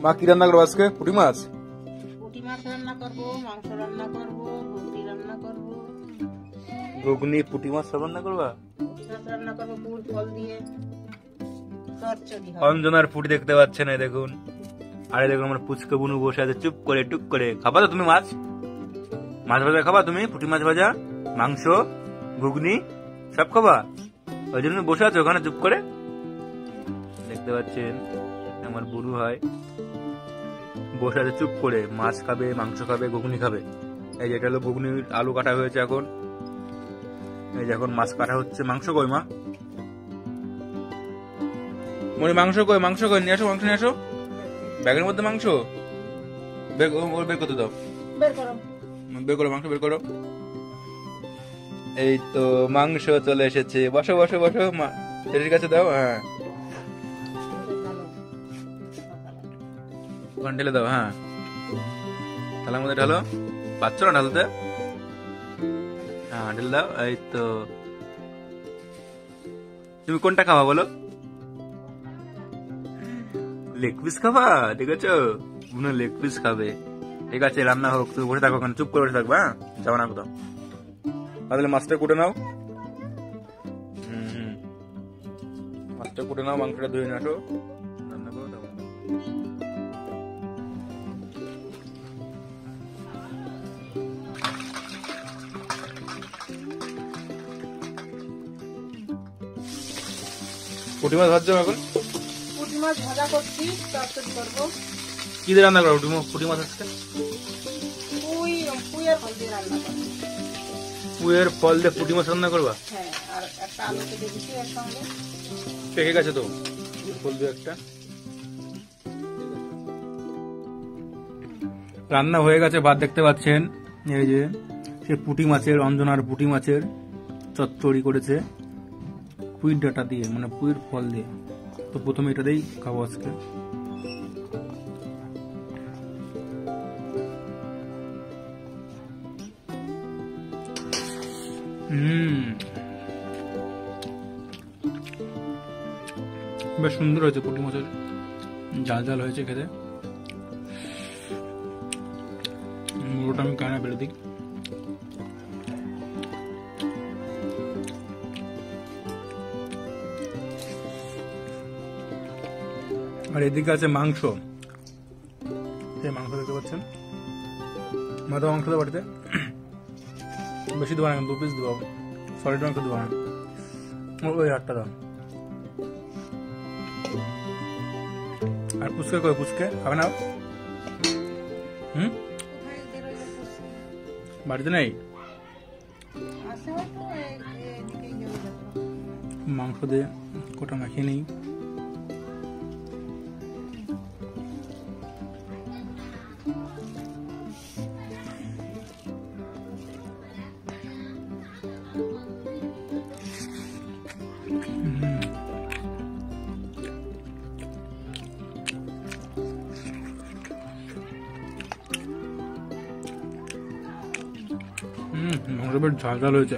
মা কি রান্না করবো আজকে? পুঁটি মাছ। পুঁটি মাছ রান্না করবো, মাংস রান্না করবো, ঘুগনি রান্না করবো। ঘুগনি পুঁটি মাছ রান্না করবা? পুঁটি মাছ রান্না করবো পুর ফল দিয়ে। অঞ্জনার পুঁটি দেখতে পাচ্ছেন, এই দেখুন। আরে দেখুন আমার পুচকে বুনু বসে আছে চুপ করে টুক করে। খাবা তো তুমি মাছ? মাছ ভাজা খাবা তুমি? পুঁটি মাছ ভাজা, মাংস, ঘুগনি সব খাবা? ওই জন্য বসে আছো ওখানে চুপ করে। দেখতে পাচ্ছেন আমার বুনু হয়, বসে আছে চুপ করে। মাছ খাবে, মাংস খাবে, ঘুগনি খাবে। এই যে এটা হলো ঘুগনি, আলু কাটা হয়েছে এখন। এই যে এখন মাছ কাটা হচ্ছে। মাংস কই মা? মনে মাংস কই? মাংস কই? নিয়ে আসো, মাংস নিয়ে আসো। ব্যাগের মধ্যে মাংস বের করতে দাও। বের করো মাংস, বের করো। এই তো মাংস চলে এসেছে। বসো বসো বসো, ছেলের কাছে দাও। হ্যাঁ ওখানে ঢেলে দাও। হ্যাঁ থালার মধ্যে ঢালো। পাচ্ছ না ঢালতে? হ্যাঁ ঢেলে দাও। এই তো তুমি কোনটা খাওয়া বলো? লেগ পিস খাবা? ঠিক আছে, বুনো লেগ পিস খাবে। ঠিক আছে রান্না হোক, তুমি বসে থাকো ওখানে, চুপ করে বসে থাকবা। হ্যাঁ যাবো না কোথাও। তাহলে মাছটা কুটে নাও। মাছটা কুটে নাও, মাংসটা ধুয়ে নিয়ে আসো, রান্না করো। তারপর পুঁটি মাছ ভাজছো এখন? পুঁটি মাছ ভাজা করছি, তরকারি করবো। কি দিয়ে রান্না করো পুঁটি মাছ আজকে? পুঁইয়ের ফল দিয়ে রান্না করবো। পুঁইয়ের ফল দিয়ে পুঁটি মাছ রান্না করবা? হ্যাঁ, আর একটা আলু কেটে দিচ্ছি এর সঙ্গে। পেকে গেছে তো ফল দিয়ে একটা। রান্না হয়ে গেছে, ভাত দেখতে পাচ্ছেন। এই যে সে পুঁটি মাছের, অঞ্জনার পুঁটি মাছের চচ্চড়ি করেছে পুঁই ডাঁটা দিয়ে, মানে পুঁইয়ের ফল দিয়ে। তো প্রথমে এটা দিয়েই খাবো আজকে। বেশ সুন্দর হয়েছে পুঁটি মাছের, ঝাল ঝাল হয়েছে খেতে। ওটা আমি কানা বেড়ে দিই। আর এদিকে আছে মাংস। মাংস দেখতে পাচ্ছেন, মাথা মাংস দেবো বাড়িতে। বেশি দেবো না, 2 পিস দেবো, সলিড মাংস দেবো না। ওই 8টা দাও। আর পুচকে কই? পুচকে খাবে না? বাড়িতে নেই? মাংস দিয়ে কোটা মাখিয়ে নেই। মাংস বেশ ঝাল ঝাল হয়েছে।